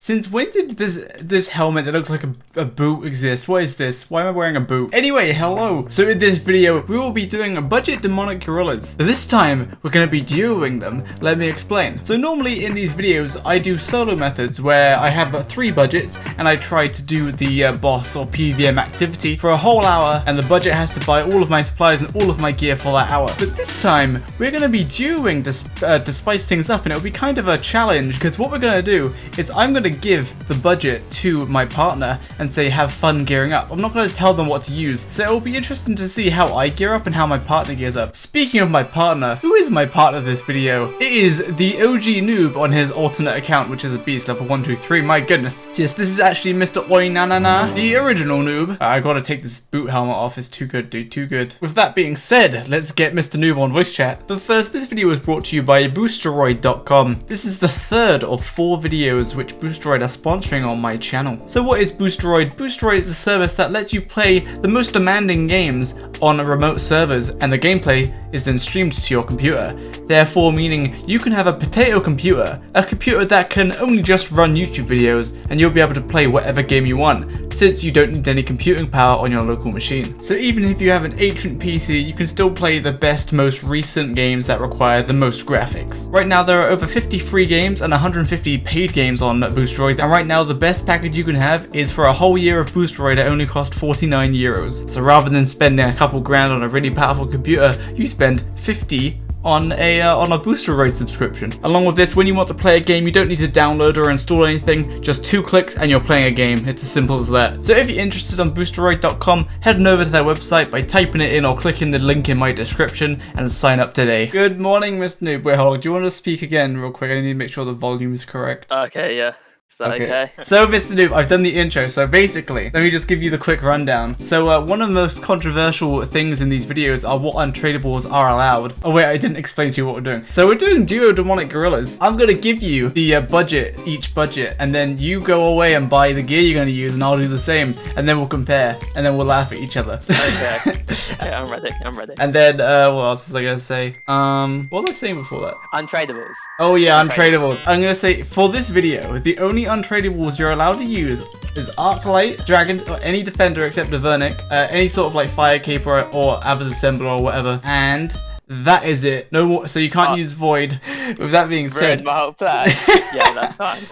Since when did this helmet that looks like a boot exist? What is this? Why am I wearing a boot? Anyway, hello. So in this video, we will be doing a budget demonic gorillas. This time, we're going to be duoing them. Let me explain. So normally in these videos, I do solo methods where I have 3 budgets and I try to do the boss or PVM activity for a whole hour, and the budget has to buy all of my supplies and all of my gear for that hour. But this time, we're going to be duoing to spice things up, and it'll be kind of a challenge, because what we're going to do is I'm going to give the budget to my partner and say have fun gearing up. I'm not going to tell them what to use, so it will be interesting to see how I gear up and how my partner gears up. Speaking of my partner, who is my partner this video? It is the OG noob on his alternate account, which is a beast, level 123. My goodness. Yes, this is actually Mr. Oinanana, the original noob. I gotta take this boot helmet off. It's too good, dude, too good. With that being said, let's get Mr. Noob on voice chat. But first, this video was brought to you by Boosteroid.com. This is the 3rd of 4 videos which Boosteroid are sponsoring on my channel. So what is Boosteroid? Boosteroid is a service that lets you play the most demanding games on remote servers, and the gameplay is then streamed to your computer. Therefore meaning you can have a potato computer, a computer that can only just run YouTube videos, and you'll be able to play whatever game you want, since you don't need any computing power on your local machine. So even if you have an ancient PC, you can still play the best, most recent games that require the most graphics. Right now there are over 50 free games and 150 paid games on Boosteroid, and right now the best package you can have is for a whole year of Boosteroid at only cost 49 euros. So rather than spending a couple grand on a really powerful computer, you spend 50 on a Boosteroid subscription. Along with this, when you want to play a game, you don't need to download or install anything, just 2 clicks and you're playing a game. It's as simple as that. So if you're interested on Boosteroid.com, head on over to their website by typing it in or clicking the link in my description and sign up today. Good morning, Mr. Noob. Wait, hold on. Do you want to speak again real quick? I need to make sure the volume is correct. Okay, yeah. Okay. So, Mr. Noob, I've done the intro, so basically, let me just give you the quick rundown. So, one of the most controversial things in these videos are what untradables are allowed. Oh wait, I didn't explain to you what we're doing. So we're doing duo demonic gorillas. I'm gonna give you the budget, each budget, and then you go away and buy the gear you're gonna use, and I'll do the same, and then we'll compare, and then we'll laugh at each other. Okay. Okay, I'm ready. And then, what else was I gonna say? What was I saying before that? Untradables. Oh yeah, untradables. I'm gonna say, for this video, the only untradables you're allowed to use is Arclight, Dragon, or any defender except Devilman, any sort of like Fire Cape or Avaz Assembler or whatever, and that is it. No more, so you can't use Void. With that being said, my whole plan. Yeah, that's fine.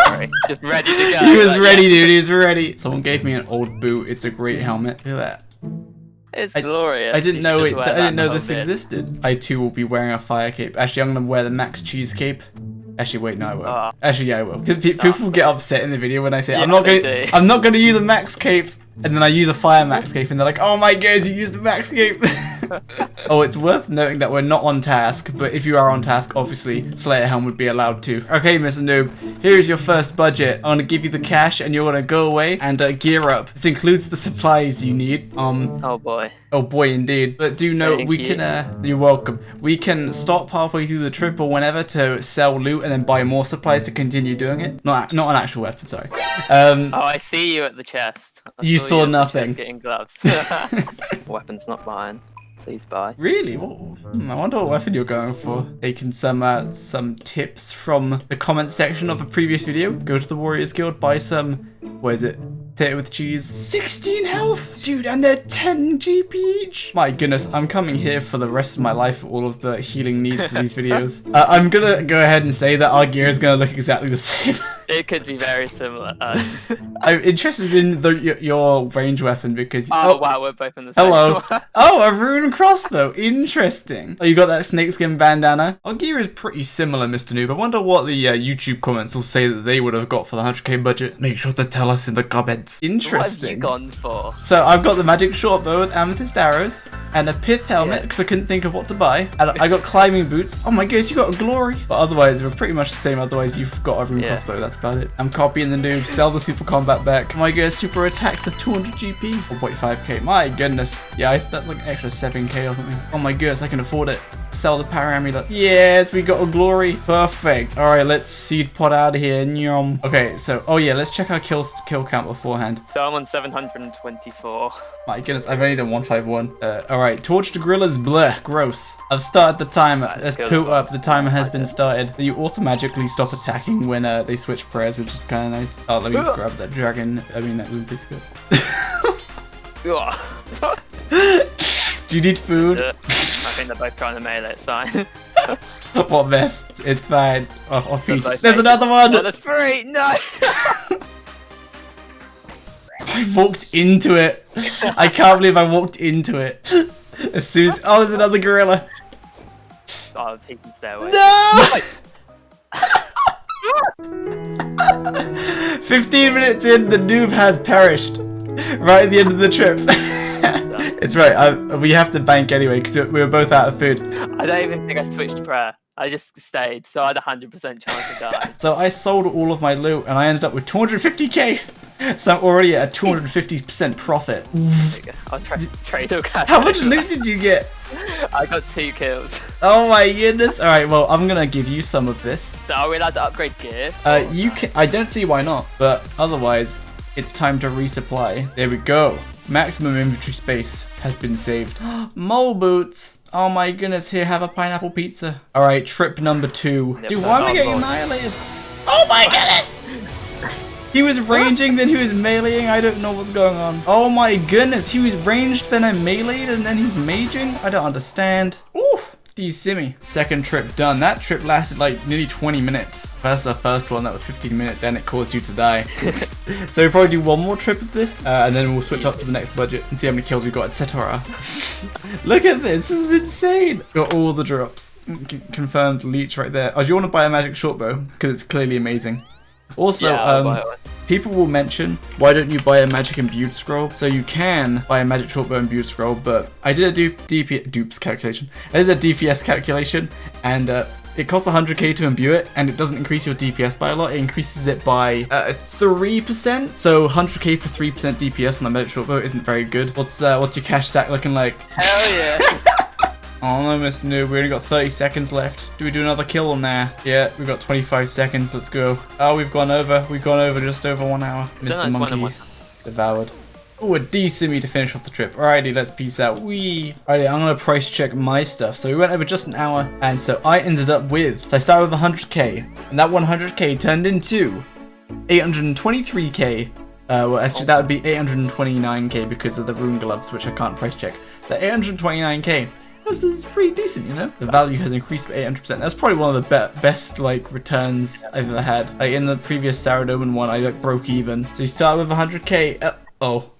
Sorry. Just ready to go. He was ready, dude. He was ready. Someone gave me an old boot. It's a great helmet. Look at that. It's glorious. I didn't know it. I didn't know this existed. I too will be wearing a Fire Cape. Actually, I'm gonna wear the Max Cheese Cape. Actually, wait, no, I won't. Actually, yeah, I will. People get upset in the video when I say I'm not going to use a Max Cape, and then I use a Fire Max Cape, and they're like, "Oh my God, you used a Max Cape." Oh, it's worth noting that we're not on task, but if you are on task, obviously Slayer Helm would be allowed to. Okay, Mr. Noob, here is your first budget. I'm gonna give you the cash, and you're gonna go away and gear up. This includes the supplies you need. Oh boy. Oh boy, indeed. But do note, we can, you're welcome. We can stop halfway through the trip or whenever to sell loot and then buy more supplies to continue doing it. Not an actual weapon, sorry. Oh, I see you at the chest. You saw nothing. Getting gloves. Weapons not buying. Please buy. Really? I wonder what weapon you're going for. Taking some tips from the comment section of a previous video. Go to the Warriors Guild, buy some, what is it? Potato with cheese. 16 health! Dude, and they're 10 GP each! My goodness, I'm coming here for the rest of my life for all of the healing needs for these videos. I'm gonna go ahead and say that our gear is gonna look exactly the same. It could be very similar. I'm interested in your range weapon because... Oh wow, we're both in the same. Hello. Oh, a rune crossbow. Interesting. Oh, you got that snakeskin bandana. Our gear is pretty similar, Mr. Noob. I wonder what the YouTube comments will say that they would have got for the 100k budget. Make sure to tell us in the comments. Interesting. What have you gone for? So I've got the magic short bow with amethyst arrows and a pith helmet because I couldn't think of what to buy. And I got climbing boots. Oh my goodness, you got a glory. But otherwise, we're pretty much the same. Otherwise, you've got a rune crossbow. That's about it. I'm copying the noob. Sell the super combat back. Oh my goodness, super attacks of 200 GP. 4.5k. My goodness. Yeah, that's like an extra 7k or something. Oh my goodness, I can afford it. Sell the power amulet. Yes, we got a glory. Perfect. All right, let's seed pod out of here. Nyom. Okay, so, oh yeah, let's check our kill count beforehand. So I'm on 724. My goodness, I've only done 151. All Alright, torched gorillas, bleh, gross. I've started the timer. Let's kill put this up. The timer has been started. You automatically stop attacking when they switch prayers, which is kind of nice. Oh, let me grab that dragon. I mean, that wound biscuit. Do you need food? I think they're both trying to melee, it's fine. What mess? It's fine. I'll feed you. There's There's another one! No, there's 3! No! I walked into it. I can't believe I walked into it. As soon as... Oh, there's another gorilla. Oh, he can stay away. No! 15 minutes in, the noob has perished. Right at the end of the trip. It's right, we have to bank anyway because we were both out of food. I don't even think I switched prayer. I just stayed, so I had a 100% chance to die. So I sold all of my loot and I ended up with 250k. So I'm already at a 250% profit. I'll trade all cash. How much loot did you get? I got 2 kills. Oh my goodness. Alright, well, I'm gonna give you some of this. So are we allowed to upgrade gear? You can. I don't see why not, but otherwise, it's time to resupply. There we go. Maximum inventory space has been saved. Mole boots. Oh my goodness, here, have a pineapple pizza. Alright, trip number 2. Yep, Dude, why am I getting annihilated? Oh my goodness! He was ranging, then he was meleeing. I don't know what's going on. Oh my goodness, he was ranged, then I meleeed, and then he's maging? I don't understand. Oof. Simmy. Second trip done. That trip lasted like nearly 20 minutes. That's the first one, that was 15 minutes and it caused you to die. So we'll probably do one more trip of this and then we'll switch up to the next budget and see how many kills we've got, etc. Look at this is insane. Got all the drops. Confirmed leech right there. Oh, do you want to buy a magic short bow? Because it's clearly amazing. Also, Yeah, people will mention, why don't you buy a magic imbued scroll? So you can buy a magic shortbow imbued scroll, but I did a dupes calculation. I did a DPS calculation, and it costs 100k to imbue it, and it doesn't increase your DPS by a lot. It increases it by 3%. So 100k for 3% DPS on the magic shortbow isn't very good. What's your cash stack looking like? Hell yeah. Oh no, Miss Noob, we only got 30 seconds left. Do we do another kill on there? Yeah, we've got 25 seconds, let's go. Oh, we've gone over just over 1 hour. Mr. Monkey devoured. Ooh, a D-simmy to finish off the trip. Alrighty, let's peace out. Alrighty, I'm gonna price check my stuff. So we went over just an hour, and so I ended up with, so I started with 100k, and that 100k turned into 823k. Well, actually, that would be 829k because of the rune gloves, which I can't price check. So 829k. This is pretty decent, you know? The value has increased by 800%. That's probably one of the best, like, returns I've ever had. Like, in the previous Saradomin one, I, like, broke even. So you start with 100k. Oh.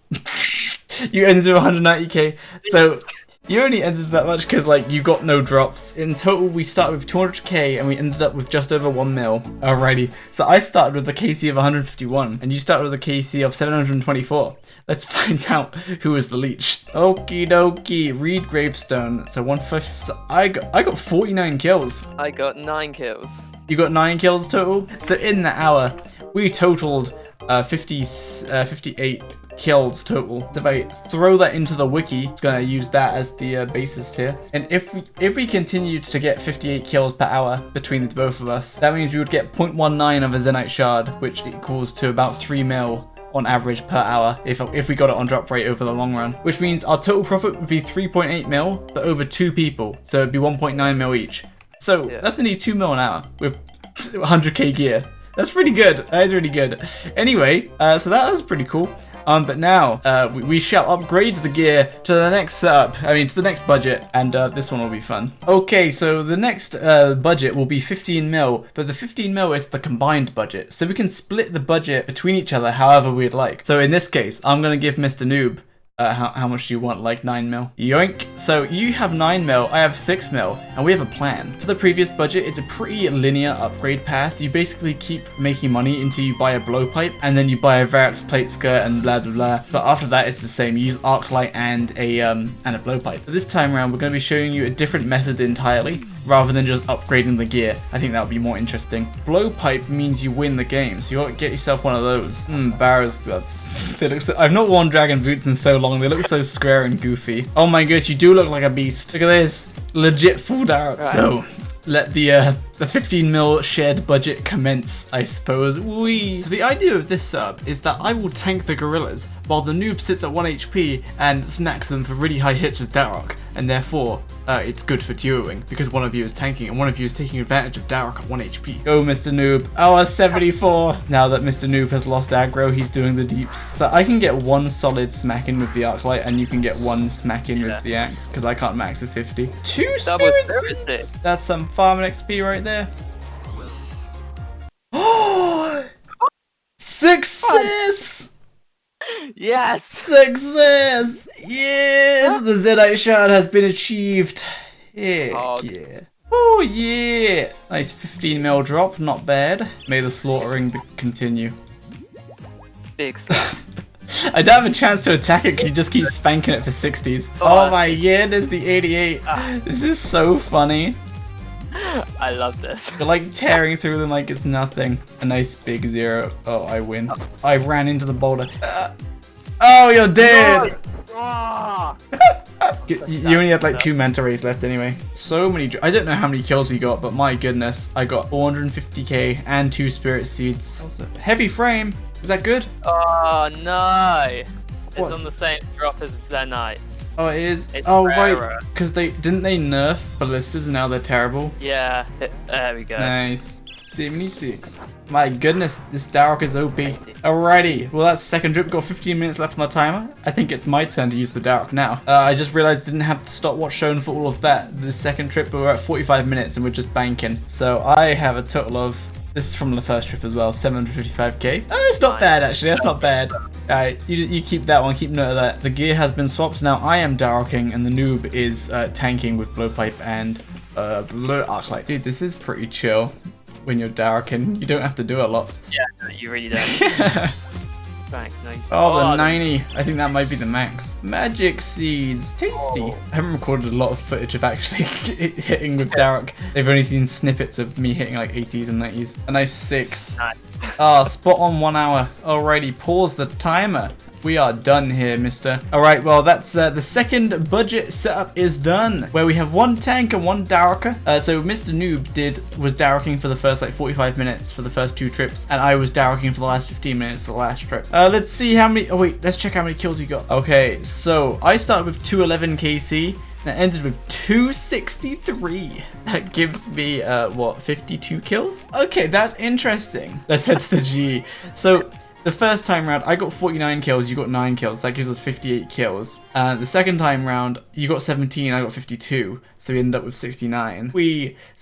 You ended with 190k. So you only ended that much because, like, you got no drops. In total, we started with 200k and we ended up with just over 1 mil. Alrighty. So I started with a KC of 151 and you started with a KC of 724. Let's find out who was the leech. Okie dokie. Reed Gravestone. So 150. So I got 49 kills. I got 9 kills. You got 9 kills total. So in the hour, we totaled 58 kills total. So if I throw that into the wiki, it's gonna use that as the basis here. And if we continued to get 58 kills per hour between the both of us, that means we would get 0.19 of a Zenite shard, which equals to about 3 mil on average per hour if we got it on drop rate over the long run, which means our total profit would be 3.8 mil, but over 2 people, so it'd be 1.9 mil each. So yeah, that's nearly 2 mil an hour with 100k gear. That's pretty good. That is really good. Anyway, so that was pretty cool. But now we shall upgrade the gear to the next setup. I mean, to the next budget, and this one will be fun. Okay, so the next budget will be 15 mil, but the 15 mil is the combined budget, so we can split the budget between each other however we'd like. So in this case, I'm gonna give Mr. Noob. How much do you want? Like 9 mil. Yoink. So you have 9 mil, I have 6 mil, and we have a plan. For the previous budget, it's a pretty linear upgrade path. You basically keep making money until you buy a blowpipe, and then you buy a Verax plate skirt and blah blah blah. But after that, it's the same. You use arc light and a blowpipe. But this time around, we're going to be showing you a different method entirely, rather than just upgrading the gear. I think that would be more interesting. Blowpipe means you win the game, so you ought to get yourself one of those. Barrow's gloves. They look so, I've not worn dragon boots in so long. They look so square and goofy. Oh my goodness, you do look like a beast. Look at this. Legit full Darrow. Right. So, let the 15 mil shared budget commence, I suppose. Wee. So the idea of this setup is that I will tank the gorillas while the noob sits at 1 HP and smacks them for really high hits with Darok, and therefore it's good for duoing because one of you is tanking and one of you is taking advantage of Darok at 1 HP. Go, Mr. Noob. Oh, 74. Now that Mr. Noob has lost aggro, he's doing the deeps. So I can get one solid smack in with the Arclight, and you can get one smack in with the axe because I can't max at 50. 2 spirit seeds. That's some farming XP right there. Oh! Success! Yes! Success! Yes! The Zedite shard has been achieved. Heck yeah. Oh yeah! Nice 15 mil drop, not bad. May the slaughtering continue. Big stuff. I don't have a chance to attack it because he just keeps spanking it for 60s. Oh my goodness, the 88. This is so funny. I love this. You're like tearing through them like it's nothing. A nice big 0. Oh, I win. I ran into the boulder. Oh, you're dead! No! You only had like 2 manta rays left anyway. So many. I don't know how many kills we got, but my goodness. I got 450k and 2 spirit seeds. Also, heavy frame. Is that good? Oh no! It's What? on the same drop as Zenite. Oh, it is? It's oh, rarer. right. Because didn't they nerf ballistas and now they're terrible? Yeah, there we go. Nice. 76. My goodness, this Darok is OP. Alrighty, well that's second drip. Got 15 minutes left on the timer. I think it's my turn to use the Darok now. I just realized I didn't have the stopwatch shown for all of that. The second trip, but we're at 45 minutes and we're just banking. So I have a total of, this is from the first trip as well, 755k. Oh, it's not bad actually, that's not bad. Alright, you keep that one, keep note of that. The gear has been swapped, now I am Daroking and the noob is tanking with blowpipe and blue arclight. Dude, this is pretty chill. When you're Daroking, you don't have to do a lot. Yeah, you really don't. Thanks, nice. Oh, the 90. I think that might be the max. Magic seeds. Tasty. Oh. I haven't recorded a lot of footage of actually hitting with Darok. They've only seen snippets of me hitting like 80s and 90s. A nice 6. Nice. Ah, spot on 1 hour. Alrighty, pause the timer. We are done here, mister. Alright, well, that's the second budget setup is done, where we have 1 tank and 1 Daroker. So Mr. Noob was Daroking for the first like 45 minutes for the first 2 trips, and I was Daroking for the last 15 minutes the last trip. Let's see how many, oh wait, let's check how many kills we got. Okay, so I started with 211 KC, and I ended with 263. That gives me, what, 52 kills? Okay, that's interesting. Let's head to the G. So, the first time round, I got 49 kills, you got 9 kills. That gives us 58 kills. The second time round, you got 17, I got 52. So we ended up with 69. So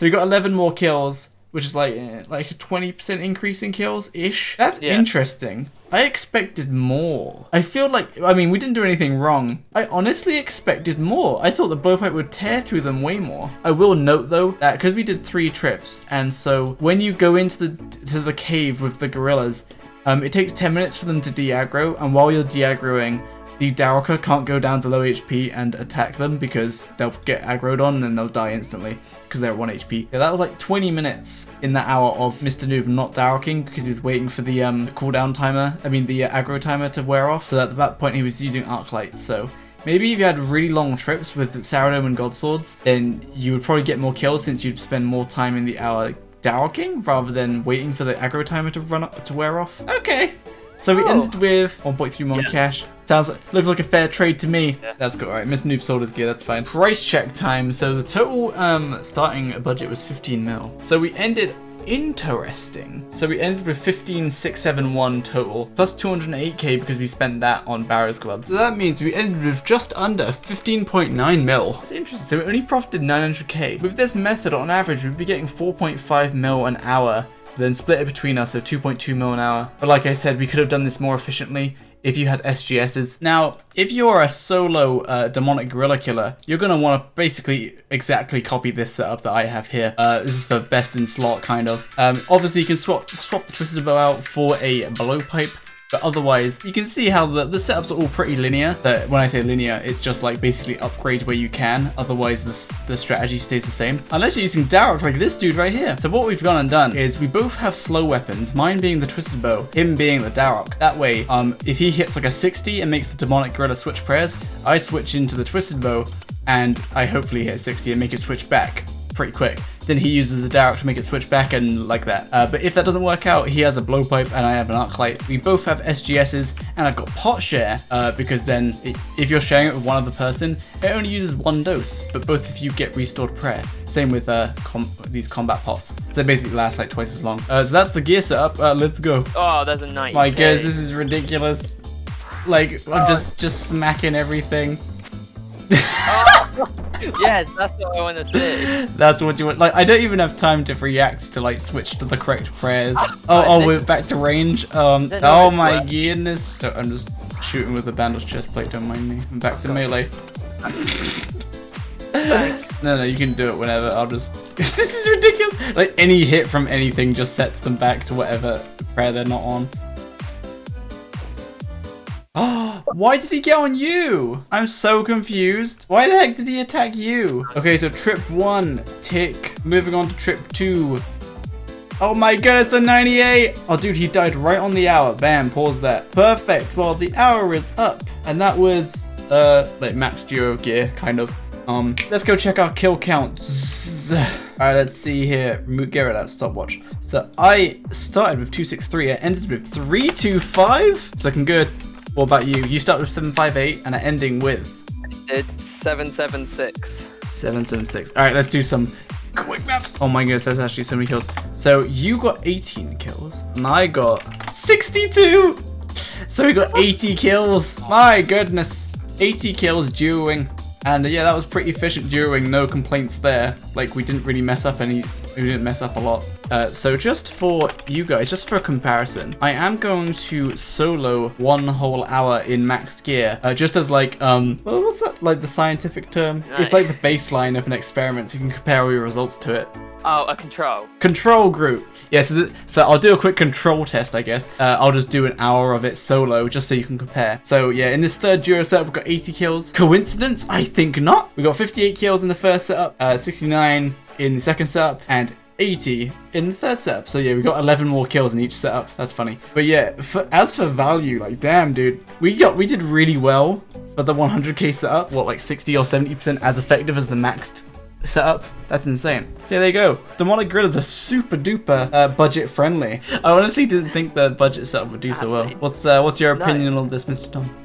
we got 11 more kills, which is like a 20% increase in kills-ish. That's interesting. I expected more. I feel like, I mean, we didn't do anything wrong. I honestly expected more. I thought the blowpipe would tear through them way more. I will note though that because we did 3 trips, and so when you go into the cave with the gorillas, it takes 10 minutes for them to de-aggro, and while you're de-aggroing, the Daroker can't go down to low HP and attack them because they'll get aggroed on and then they'll die instantly because they're at 1 HP. Yeah, that was like 20 minutes in that hour of Mr. Noob not Daroking because he's waiting for the cooldown timer, the aggro timer to wear off. So at that point he was using Arclight, so maybe if you had really long trips with Saradome and Godswords, then you would probably get more kills since you'd spend more time in the hour Daroking rather than waiting for the aggro timer to wear off. Okay. So we ended with 1.3 million cash. Looks like a fair trade to me. Yeah. That's good. Alright, Mr. Noob sold his gear, that's fine. Price check time. So the total starting budget was 15 mil. So we ended interesting. So we ended with 15,671 total, plus 208k because we spent that on Barrow's gloves. So that means we ended with just under 15.9 mil. That's interesting. So we only profited 900k. With this method, on average, we'd be getting 4.5 mil an hour, then split it between us, so 2.2 mil an hour. But like I said, we could have done this more efficiently if you had SGSs. Now, if you're a solo demonic gorilla killer, you're going to want to basically exactly copy this setup that I have here. This is for best in slot, kind of. Obviously, you can swap the twisted bow out for a blowpipe. But otherwise, you can see how the setups are all pretty linear. But when I say linear, it's just like basically upgrade where you can. Otherwise, the strategy stays the same. Unless you're using Darok like this dude right here. So what we've gone and done is we both have slow weapons. Mine being the Twisted Bow, him being the Darok. That way, if he hits like a 60 and makes the Demonic Gorilla switch prayers, I switch into the Twisted Bow and I hopefully hit 60 and make it switch back pretty quick. then he uses the direct to make it switch back and like that. But if that doesn't work out, he has a blowpipe and I have an arclight. We both have SGSs, and I've got pot share because then if you're sharing it with one other person, it only uses 1 dose, but both of you get restored prayer. Same with these combat pots. So they basically last like twice as long. So that's the gear setup. Let's go. Oh, there's a knight. My guys, this is ridiculous. Like, I'm just smacking everything. Yes, that's what I want to see. That's what you want. Like, I don't even have time to react to like switch to the correct prayers. Oh, we're back to range. Oh my goodness. So I'm just shooting with the bandage chest plate. Don't mind me. I'm back to melee. No, you can do it whenever. I'll just. This is ridiculous. Like any hit from anything just sets them back to whatever prayer they're not on. Oh, why did he get on you? I'm so confused. Why the heck did he attack you? Okay, so trip 1, tick. Moving on to trip 2. Oh my goodness, the 98. Oh, dude, he died right on the hour. Bam, pause that. Perfect. Well, the hour is up. And that was, like max duo gear, kind of. Let's go check our kill count. Alright, let's see here. Get rid of that stopwatch. So I started with 263. I ended with 325. It's looking good. What about you? You start with 758 and are ending with? It's 776. 776. Alright, let's do some quick maths. Oh my goodness, that's actually so many kills. So you got 18 kills and I got 62. So we got 80 kills. My goodness. 80 kills duoing. And yeah, that was pretty efficient duoing. No complaints there. Like, we didn't really mess up any. We didn't mess up a lot. So just for you guys, just for comparison, I am going to solo 1 whole hour in maxed gear, just as like, well, what's that, like the scientific term? It's like the baseline of an experiment, so you can compare all your results to it. Oh, a control. Control group. Yeah, so I'll do a quick control test, I guess. I'll just do an hour of it solo, just so you can compare. So yeah, in this third duo setup, we've got 80 kills. Coincidence? I think not. We got 58 kills in the first setup, 69 in the second setup, and 80 in the third setup. So yeah, we got 11 more kills in each setup. That's funny. But yeah, as for value, like damn, dude, we did really well for the 100k setup. What, like 60 or 70% as effective as the maxed setup? That's insane. So there you go. Demonic Gorillas are super duper budget friendly. I honestly didn't think the budget setup would do so well. What's your opinion on this, Mr. Tom?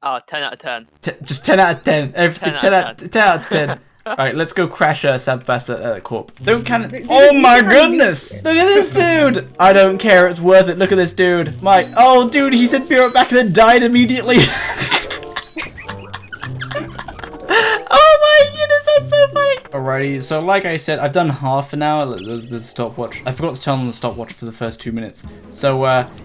Oh, 10 out of 10. Just 10 out of 10. Everything 10 out of 10. Alright, let's go crash Sabbath Corp. Don't cannon. Oh my goodness! Look at this dude! I don't care, it's worth it. Look at this dude. Oh dude, he said be right back and then died immediately. Oh my goodness, that's so funny. Alrighty, so like I said, I've done half an hour. There's the stopwatch. I forgot to turn on the stopwatch for the first 2 minutes. So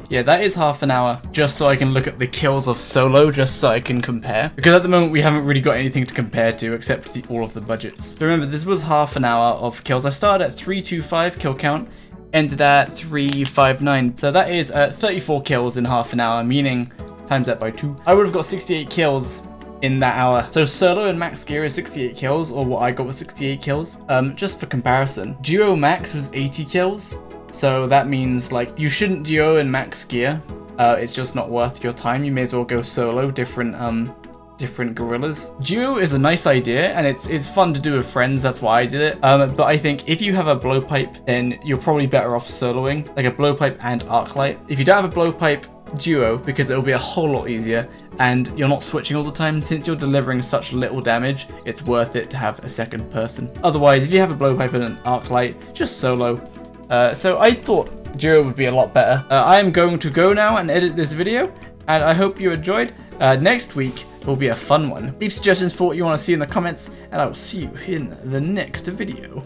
yeah, that is half an hour, just so I can look at the kills of solo, just so I can compare. Because at the moment, we haven't really got anything to compare to except all of the budgets. So remember, this was half an hour of kills. I started at 325 kill count, ended at 359. So that is 34 kills in half an hour, meaning times that by 2. I would have got 68 kills in that hour. So solo and max gear is 68 kills, or what I got was 68 kills. Just for comparison, duo max was 80 kills. So that means like you shouldn't duo in max gear. It's just not worth your time. You may as well go solo, different gorillas. Duo is a nice idea and it's fun to do with friends. That's why I did it. But I think if you have a blowpipe, then you're probably better off soloing, like a blowpipe and arclight. If you don't have a blowpipe, duo, because it'll be a whole lot easier and you're not switching all the time. Since you're delivering such little damage, it's worth it to have a second person. Otherwise, if you have a blowpipe and an arclight, just solo. So I thought duo would be a lot better. I am going to go now and edit this video, and I hope you enjoyed. Next week will be a fun one. Leave suggestions for what you want to see in the comments, and I will see you in the next video.